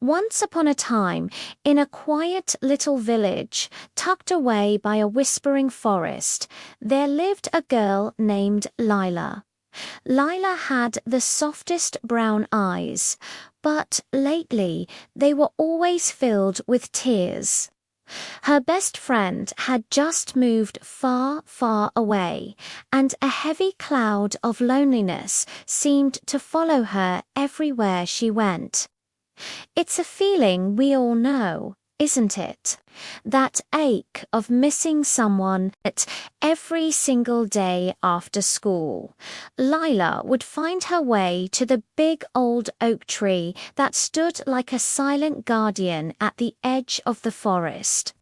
Once upon a time, in a quiet little village, tucked away by a whispering forest, there lived a girl named Lila. Lila had the softest brown eyes, but lately they were always filled with tears. Her best friend had just moved far, far away, and a heavy cloud of loneliness seemed to follow her everywhere she went. It's a feeling we all know, isn't it? That ache of missing someone at every single day after school. Lila would find her way to the big old oak tree that stood like a silent guardian at the edge of the forest.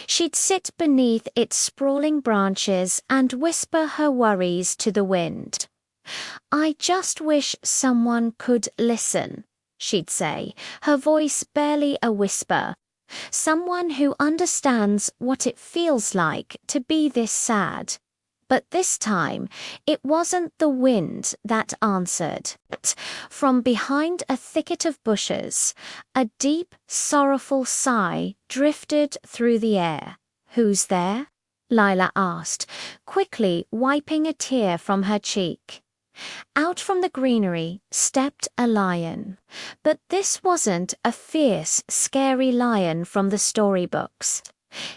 She'd sit beneath its sprawling branches and whisper her worries to the wind. "I just wish someone could listen," she'd say, her voice barely a whisper. "Someone who understands what it feels like to be this sad." But this time, it wasn't the wind that answered. From behind a thicket of bushes, a deep, sorrowful sigh drifted through the air. "Who's there?" Lila asked, quickly wiping a tear from her cheek. Out from the greenery stepped a lion. But this wasn't a fierce, scary lion from the storybooks.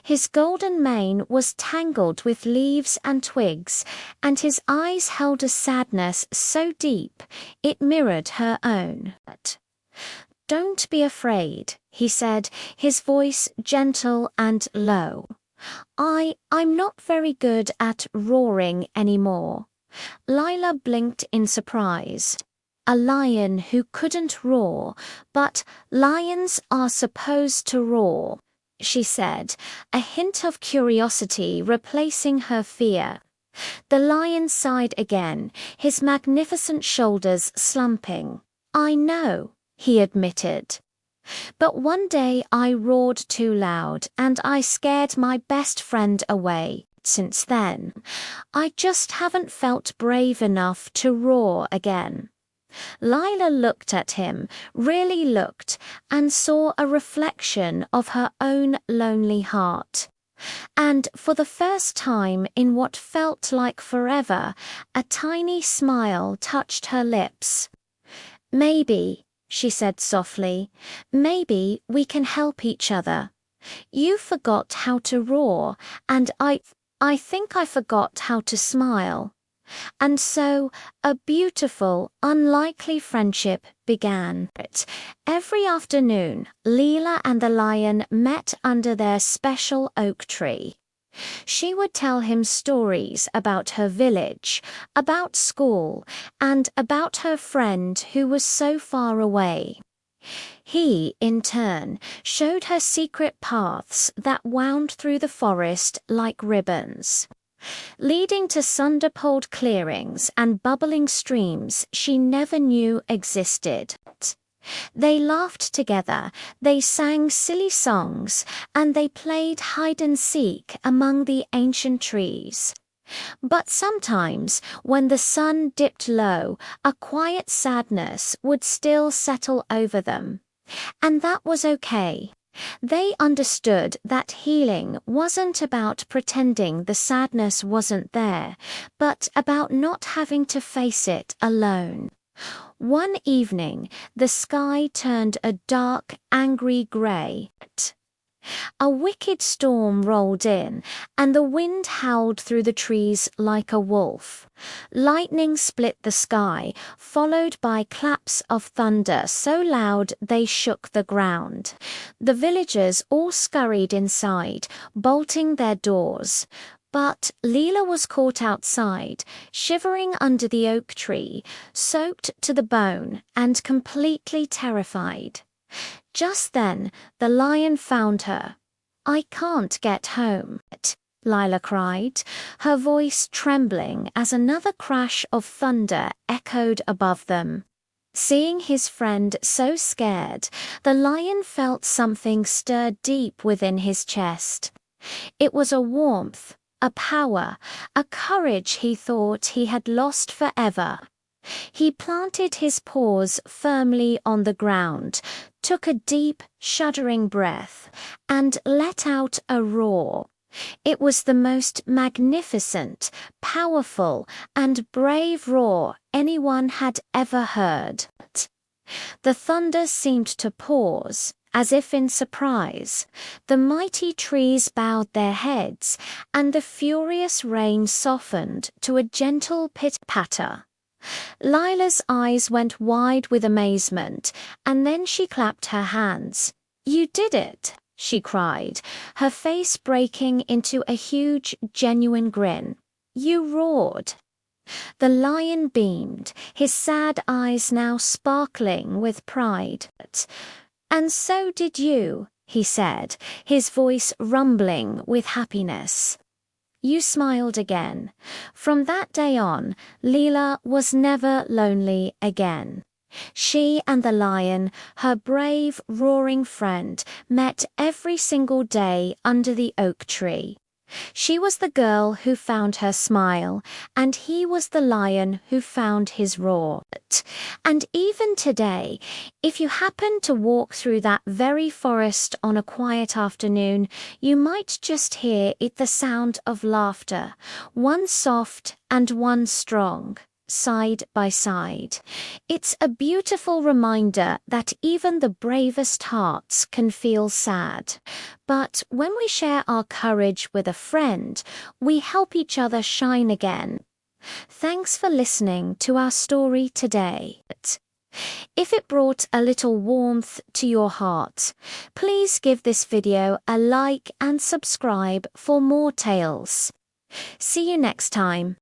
His golden mane was tangled with leaves and twigs, and his eyes held a sadness so deep it mirrored her own. "Don't be afraid," he said, his voice gentle and low. I'm not very good at roaring anymore." Lila blinked in surprise. A lion who couldn't roar, but lions are supposed to roar, she said, a hint of curiosity replacing her fear. The lion sighed again, his magnificent shoulders slumping. "I know," he admitted. "But one day I roared too loud and I scared my best friend away. Since then, I just haven't felt brave enough to roar again." Lila looked at him, really looked, and saw a reflection of her own lonely heart. And for the first time in what felt like forever, a tiny smile touched her lips. "Maybe," she said softly, "maybe we can help each other. You forgot how to roar, and I think I forgot how to smile." And so a beautiful, unlikely friendship began. Every afternoon, Lila and the lion met under their special oak tree. She would tell him stories about her village, about school, and about her friend who was so far away. He, in turn, showed her secret paths that wound through the forest like ribbons, leading to cinder-poled clearings and bubbling streams she never knew existed. They laughed together, they sang silly songs, and they played hide-and-seek among the ancient trees. But sometimes, when the sun dipped low, a quiet sadness would still settle over them. And that was okay. They understood that healing wasn't about pretending the sadness wasn't there, but about not having to face it alone. One evening, the sky turned a dark, angry grey. A wicked storm rolled in, and the wind howled through the trees like a wolf. Lightning split the sky, followed by claps of thunder so loud they shook the ground. The villagers all scurried inside, bolting their doors. But Lila was caught outside, shivering under the oak tree, soaked to the bone and completely terrified. Just then, the lion found her. "I can't get home," Lila cried, her voice trembling as another crash of thunder echoed above them. Seeing his friend so scared, the lion felt something stir deep within his chest. It was a warmth, a power, a courage he thought he had lost forever. He planted his paws firmly on the ground, took a deep, shuddering breath, and let out a roar. It was the most magnificent, powerful, and brave roar anyone had ever heard. The thunder seemed to pause, as if in surprise. The mighty trees bowed their heads, and the furious rain softened to a gentle pit-patter. Lila's eyes went wide with amazement, and then she clapped her hands. "You did it!" she cried, her face breaking into a huge, genuine grin. "You roared." The lion beamed, his sad eyes now sparkling with pride. "And so did you," he said, his voice rumbling with happiness. You smiled again. From that day on, Lila was never lonely again. She and the lion, her brave, roaring friend, met every single day under the oak tree. She was the girl who found her smile, and he was the lion who found his roar. And even today, if you happen to walk through that very forest on a quiet afternoon, you might just hear the sound of laughter, one soft and one strong, side by side. It's a beautiful reminder that even the bravest hearts can feel sad. But when we share our courage with a friend, we help each other shine again. Thanks for listening to our story today. If it brought a little warmth to your heart, please give this video a like and subscribe for more tales. See you next time.